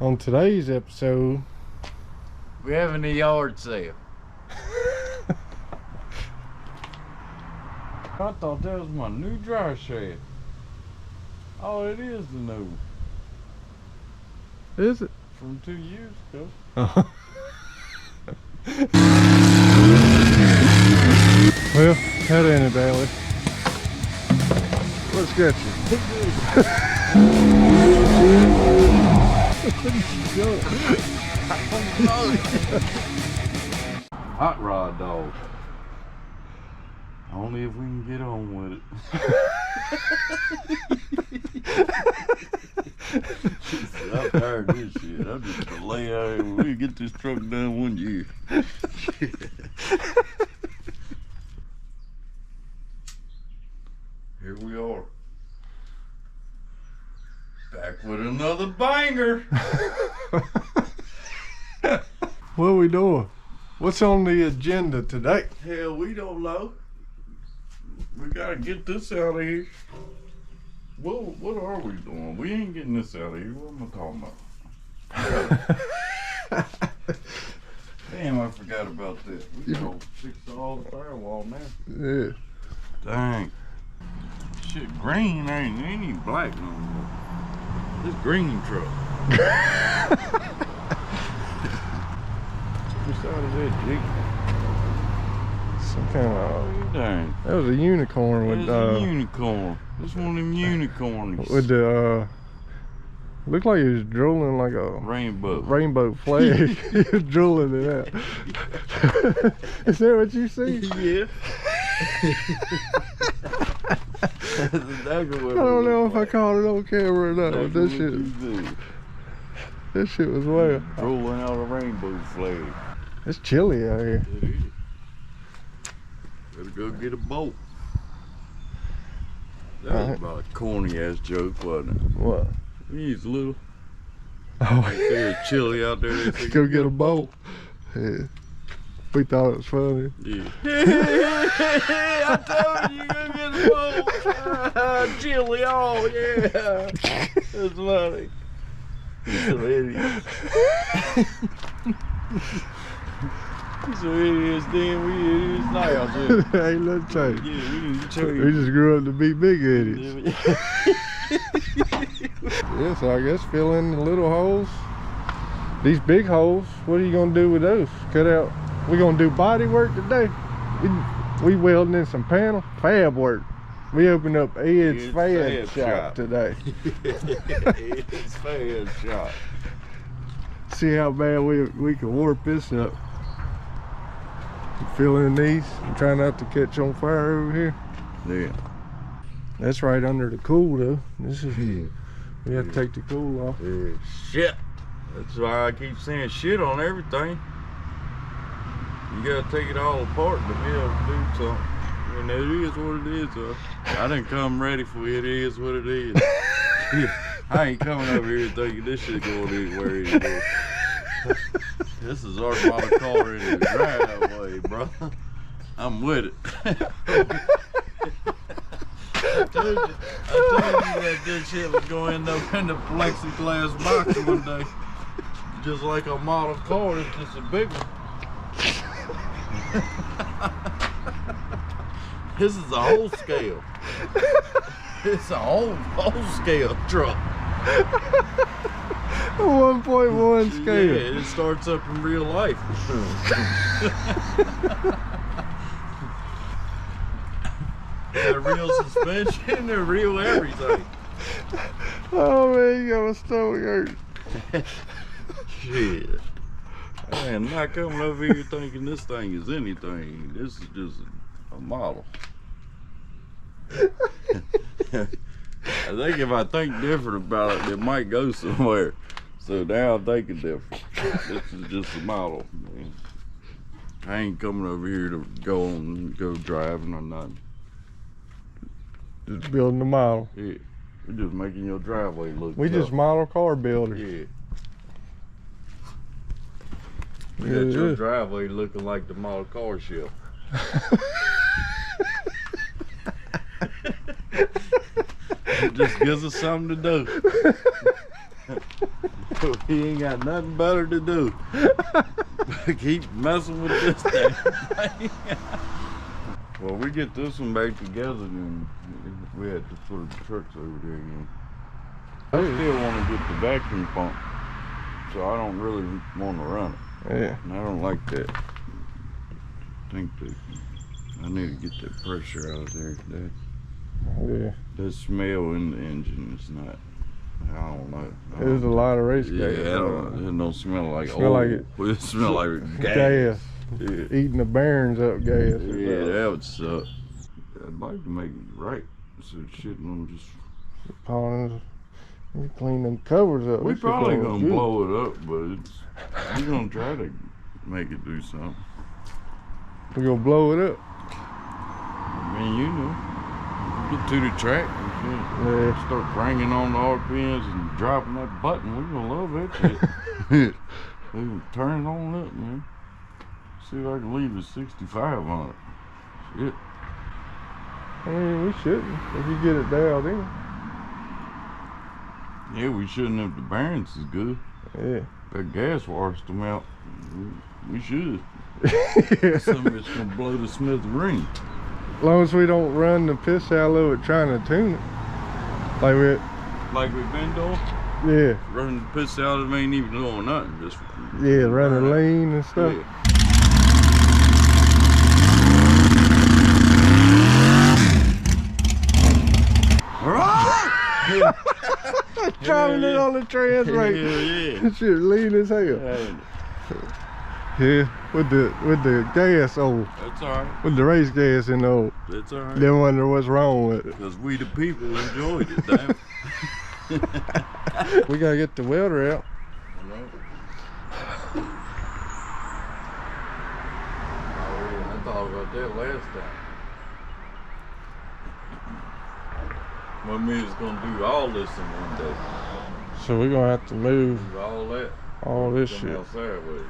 On today's episode, we're having a yard sale. I thought that was my new dryer shed. Oh, it is the new. is it? From 2 years ago. Well, head in it, Bailey. What's got you? Hot rod dog. Only if we can get on with it. I'm tired of this shit. I'm just gonna lay out here. We get this truck done 1 year. Here we are. Back with another banger. What are we doing? What's on the agenda today? Hell, we don't know. We gotta get this out of here. What are we doing? We ain't getting this out of here. What am I talking about? Damn, I forgot about that. We gotta fix all the firewall now. Yeah. Dang. Shit, green ain't any black no more. This green truck. Which side is that, Jake? Some kind of. Dang. That was a unicorn with. That's a unicorn. This one of them unicorns. With the. Looked like he was drooling like a rainbow flag. He was drooling it out. Is that what you see? Yeah. I don't know if I caught it on camera or not, but that shit was wild. Rolling out a rainbow flag. It's chilly out here. It is. Better go get a boat. That was about a corny ass joke, wasn't it? What? He's little. Oh, it's chilly out there. Let's go get a boat. Yeah. We thought it was funny. Yeah. I told you go get a boat. Chilly, oh yeah. That's funny. He's so idiot. He's so idiots then, we idiots now, too. Ain't nothing changed. Yeah, we didn't show you. We just grew up to be big idiots. Yeah, so I guess fill in the little holes. These big holes, what are you gonna do with those? Cut out. We're gonna do body work today. We welding in some panel fab work. We opened up Ed's fab shop today. Ed's fab shop. See how bad we can warp this up. Fill in these and try not to catch on fire over here. Yeah. That's right under the cool though. This is we have to take the cool off. Yeah. Shit. That's why I keep saying shit on everything. You gotta take it all apart to be able to do something. And it is what it is, though. I didn't come ready for it. It is what it is. I ain't coming over here thinking this shit going anywhere anymore. This is our model car in the driveway, bro. I'm with it. I told you that good shit was going to end up in the plexiglass box one day. Just like a model car, it's just a big one. This is a whole scale. It's a whole scale truck. 1.1 scale. Yeah, it starts up in real life. Got real suspension and real everything. Oh man, you got my stomach hurt. Shit. I am not coming over here thinking this thing is anything. This is just a model. I think if I think different about it, it might go somewhere. So now I'm thinking different. This is just a model. Man. I ain't coming over here to go driving or nothing. Just building the model. Yeah. We're just making your driveway look We tough. just model car builders. Yeah. We got your driveway looking like the model car show. It just gives us something to do. He ain't got nothing better to do. Keep messing with this thing. Well, we get this one back together, then we had to put the trucks over there again. I still want to get the vacuum pump, so I don't really want to run it. Yeah. And I don't like that. I think that I need to get that pressure out of there. That smell in the engine is not. I don't know. There's a lot of race gas. Yeah, it don't smell like smell oil. like it. It smell like gas. Gas. Yeah. Eating the bearings up gas. Yeah, that would suck. I'd like to make it right, so shit don't just. You clean them covers up. We This probably shit gonna good. blow it up, but we're gonna try to make it do something. We gonna blow it up. I mean, you know, get to the track and shit. Yeah. Start cranking on the RPMs and dropping that button. We're gonna love that shit. We can turn it on up, man. See if I can leave the 65 on it. Shit. I mean, we shouldn't. If you get it dialed in. Yeah, we shouldn't if the bearings is good. Yeah. That gas washed them out. We should. Yeah. Some of it's gonna blow the smithereen. As long as we don't run the piss out of it trying to tune it. Like we've been doing? Yeah. Running the piss out of it ain't even doing nothing. Just Running lean and stuff. Yeah. Driving it on the trans rate. Yeah. Shit lean as hell. Yeah, with the gas old. That's alright. With the race gas in the old. That's alright. Then wonder what's wrong with it. Because we the people enjoyed it, damn it. We gotta get the welder out. I thought about that last time. Well, me was gonna do all this in one day. So we're gonna have to move Do all that. all this Come shit. outside with it.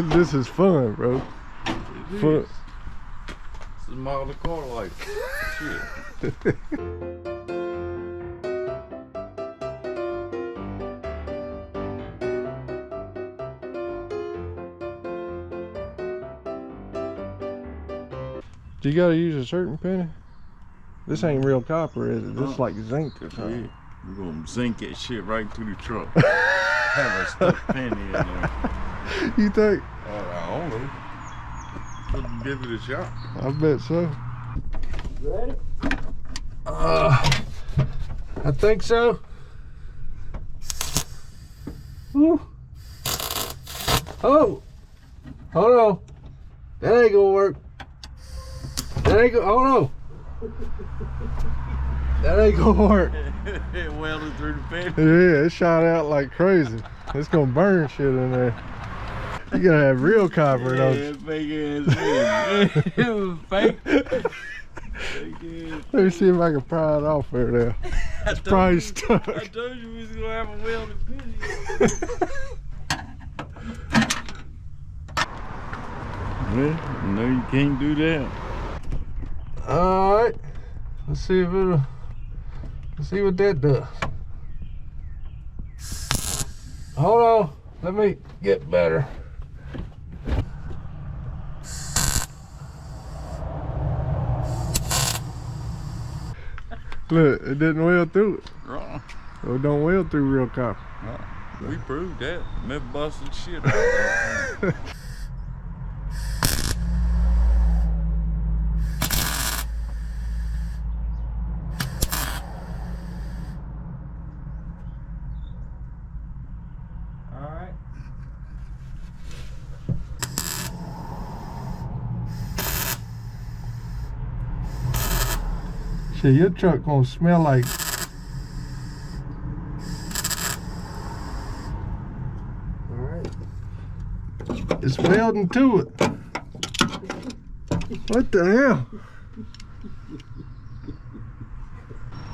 This is fun, bro. It Fun. is. This is model car life. Shit. Do you gotta use a certain penny? This ain't real copper, is it? This is like zinc or something. Yeah. We're gonna zinc that shit right to the truck. Have a stuck penny in there. You think? I don't know. Let's give it a shot. I bet so. Ready? I think so. Woo. Oh, hold on. That ain't gonna work. That ain't gonna. Hold on. That ain't gonna work. It welded through the penny. Yeah, it shot out like crazy. It's gonna burn shit in there. You gotta have real copper, don't you? Fake ass. It was fake. Let me see if I can pry it off there now. It's probably stuck. I told you we was gonna have a welded penny. Well, no, you can't do that. All right, let's see if it'll. Let's see what that does. Hold on, let me get better. Look, it didn't weld through it. Wrong. It don't weld through real copper. We proved that. Me busting shit out of that. Alright. Shit, your truck gonna smell like. Alright. It's welding to it. What the hell?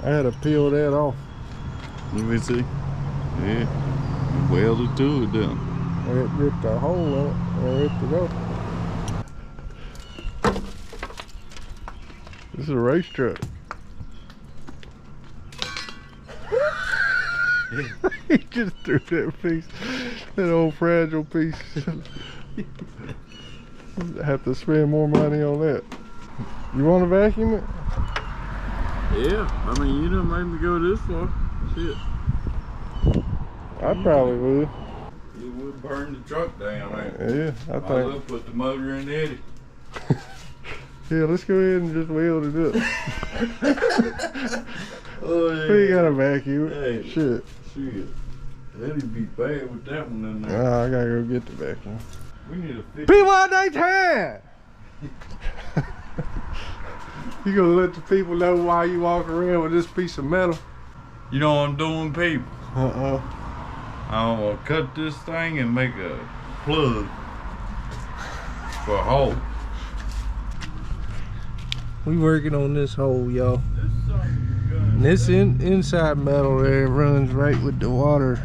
I had to peel that off. Let me see. Yeah. Welded to it then. And it ripped a hole in it and ripped it off. This is a race truck. He just threw that piece, that old fragile piece. Have to spend more money on that. You want to vacuum it? Yeah, I mean, you done made me go this far. Shit. I probably would. It would burn the truck down, man. Yeah, I Might as well think. put the motor in the eddy. Yeah, let's go ahead and just weld it up. Oh, yeah. We ain't got to vacuum it. Hey. Shit. Shit. That'd be bad with that one in there. Nah, I gotta go get the vacuum. We need a fix. People out there time! You gonna let the people know why you walk around with this piece of metal? You know what I'm doing, people? Uh-uh. I'm gonna cut this thing and make a plug for a hole. We working on this hole, y'all. And this inside metal there runs right with the water.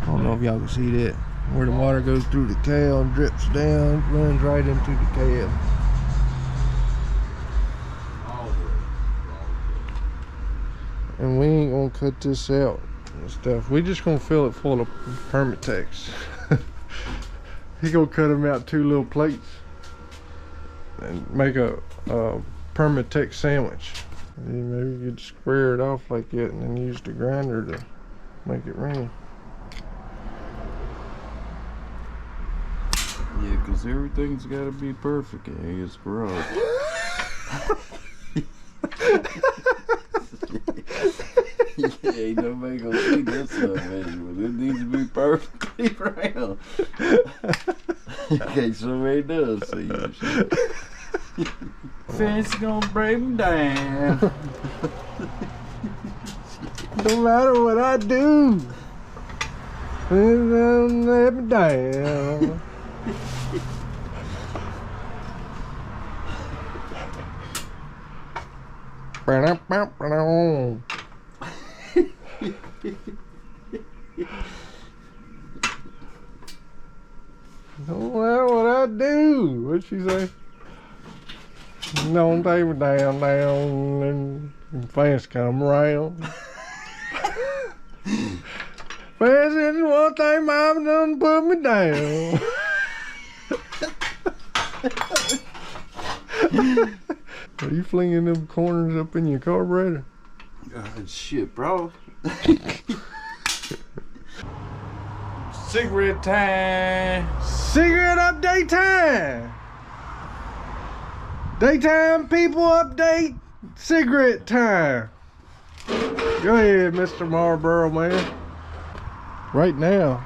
I don't know if y'all can see that. Where the water goes through the cowl and drips down, runs right into the cowl. And we ain't gonna cut this out and stuff. We just gonna fill it full of Permatex. He gonna cut them out 2 little plates and make a Permatex sandwich. And maybe you could square it off like that and then use the grinder to make it ring. Yeah, because everything's got to be perfect in his garage. Yeah, ain't nobody gonna see this stuff, man. But it needs to be perfectly round. Okay, somebody does see you. Fence gonna break me down. No matter what I do, it's gonna let me down. No matter what I do, what'd she say? Don't take me down, and fans come around. Fans is one thing mama done put me down. Are you flinging them corners up in your carburetor? God, shit, bro. Cigarette time. Cigarette update time. Daytime people update. Cigarette time. Go ahead, Mr. Marlboro man. Right now,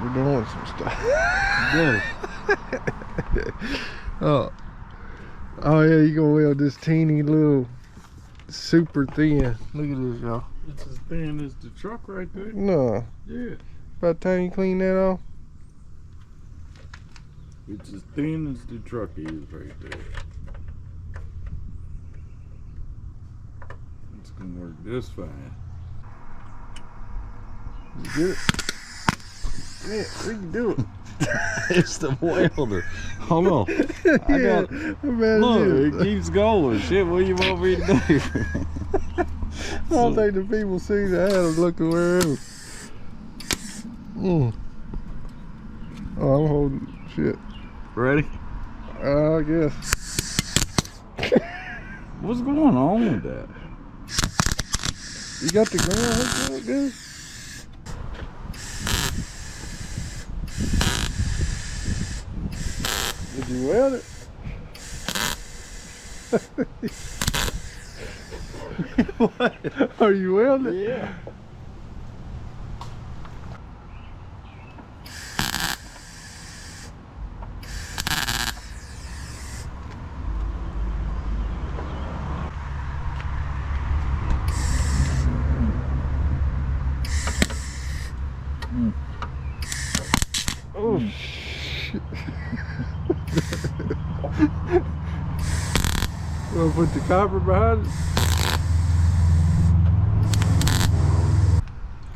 we're doing some stuff. Oh yeah, you gonna weld this teeny little super thin. Look at this, y'all. It's as thin as the truck right there. No. Yeah. By the time you clean that off. It's as thin as the truck is right there. It's gonna work just fine. You get it? Yeah, we can do it. It's the welder. Hold on. I got. Look, Look, it keeps going. Shit, what do you want me to do? I don't think the people see that. I had to look wherever. Oh, I'm holding shit. Ready? I guess. What's going on with that? You got the ground hooked up good? Did you weld it? What? Are you welding? Yeah. Oh shit. You wanna put the copper behind it?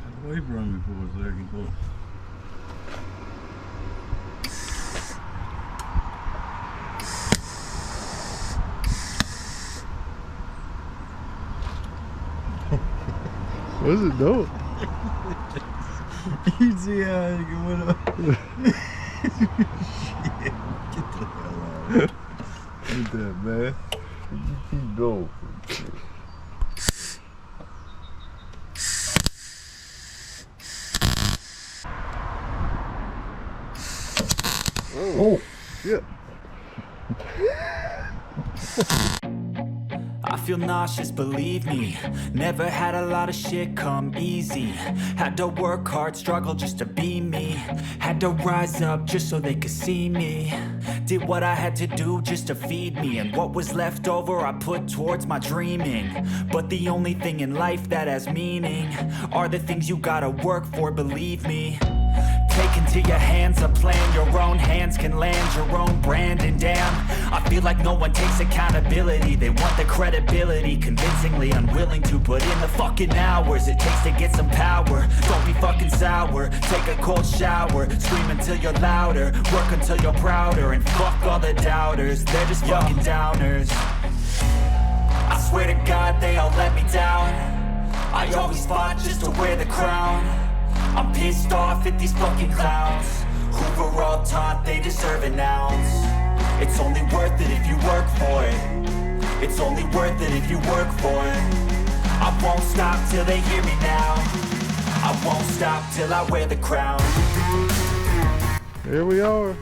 Got away from me for a second. Look. What's it doing? You see how it went up? Shit. Get the hell out of here. Get that, man. You keep going. Oh, shit. I feel nauseous, believe me. Never had a lot of shit come easy. Had to work hard, struggle just to be me. Had to rise up just so they could see me. Did what I had to do just to feed me. And what was left over I put towards my dreaming. But the only thing in life that has meaning are the things you gotta work for, believe me. Take into your hands a plan, your own hands can land your own brand. And damn, I feel like no one takes accountability. They want the credibility, convincingly unwilling to put in the fucking hours it takes to get some power. Don't be fucking sour, take a cold shower. Scream until you're louder, work until you're prouder. And fuck all the doubters, they're just fucking downers. I swear to God they all let me down. I always fought just to wear the crown. I'm pissed off at these fucking clowns who were all taught they deserve an ounce. It's only worth it if you work for it. It's only worth it if you work for it. I won't stop till they hear me now. I won't stop till I wear the crown. Here we are.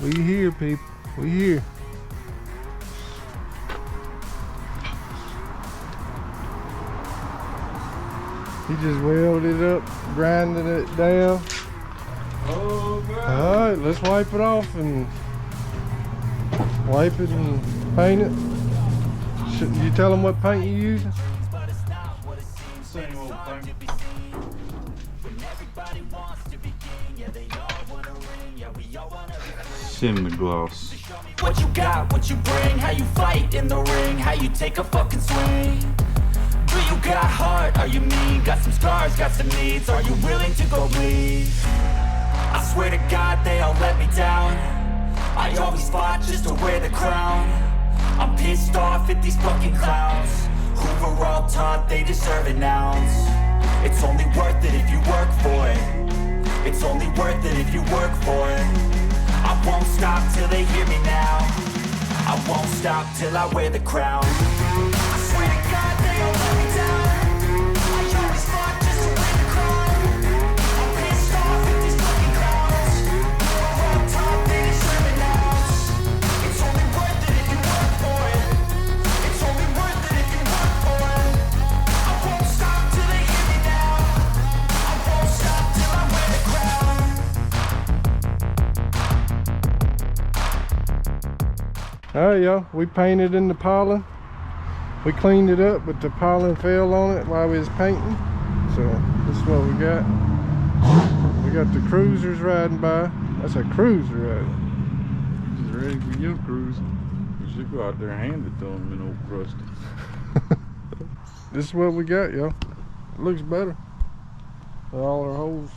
We here, people. We here. He just welded it up, grinding it down. Oh, God. Alright, let's wipe it off and wipe it and paint it. Should you tell them what paint you're using? Same old thing. Cinnamon gloss. What you got, what you bring, how you fight in the ring, how you take a fucking swing. Do you got heart, are you mean? Got some scars, got some needs, are you willing to go bleed? I swear to God they all let me down. I always fought just to wear the crown. I'm pissed off at these fucking clowns who were all taught they deserve an ounce. It's only worth it if you work for it. It's only worth it if you work for it. I won't stop till they hear me now. I won't stop till I wear the crown. I swear to God they all let me down. I always fought just to wear the crown. I'm pissed off at these fucking clowns who are all taught they deserve an ounce. It's only worth it if you work for it. It's only worth it if you work for it. I won't stop till they hear me now. I won't stop till I wear the crown. Alright, y'all, we painted in the pollen. We cleaned it up, but the pollen fell on it while we was painting. So this is what we got. We got the cruisers riding by. That's a cruiser riding. Just ready for your cruise. You should go out there and hand it to them in old crusty. This is what we got, y'all. It looks better. With all our holes.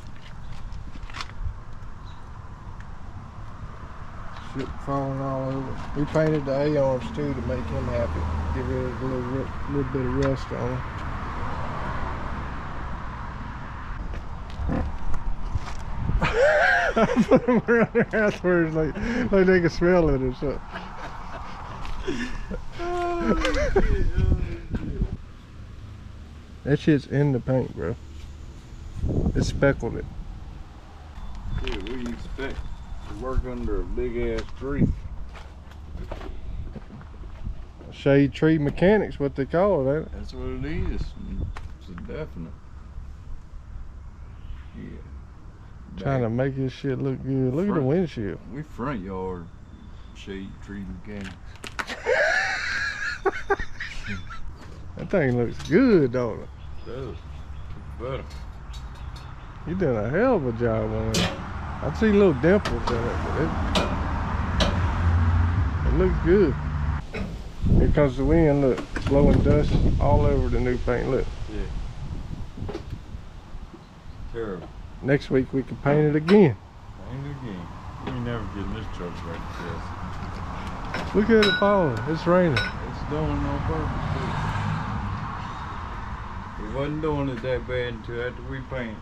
Shit falling all over. We painted the A-arms too to make him happy. Get rid of a little bit of rust on him. I put them around there afterwards like they can smell it or something. That shit's in the paint, bro. It speckled it. Yeah, what do you expect to work under a big ass tree? Shade tree mechanics, what they call it, ain't it? That's what it is. It's a definite. Yeah. Trying to make this shit look good. Look at the windshield. We front yard shade tree mechanics. That thing looks good, don't it? It does. It's better. You done a hell of a job on it. I see little dimples in it, but it looks good. Here comes the wind, look, blowing dust all over the new paint, look. Yeah. Terrible. Next week we can paint it again. Paint it again. We ain't never getting this truck right to this. Look at it falling, it's raining. It's doing no purpose too. It wasn't doing it that bad until after we painted.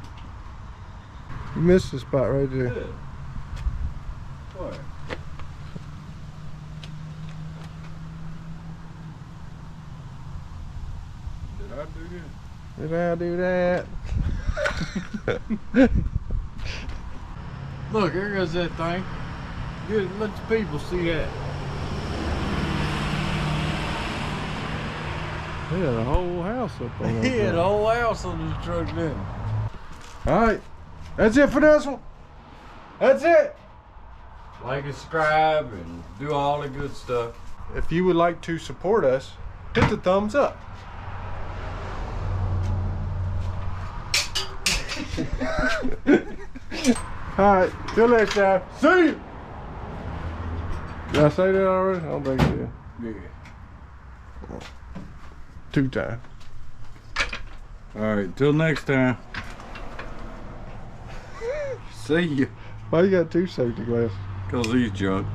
You missed the spot right there. Good. What? Did I do that? Did I do that? Look, there goes that thing. Good, let the people see that. He had a whole house up on that. He had thing. a whole house on this truck, didn't he? Alright, that's it for this one. That's it. Like, subscribe, and do all the good stuff. If you would like to support us, hit the thumbs up. Alright, till next time. See you! Did I say that already? I don't think I did. Yeah. 2 times. Alright, till next time. See ya. Why you got 2 safety glasses? Cause he's drunk.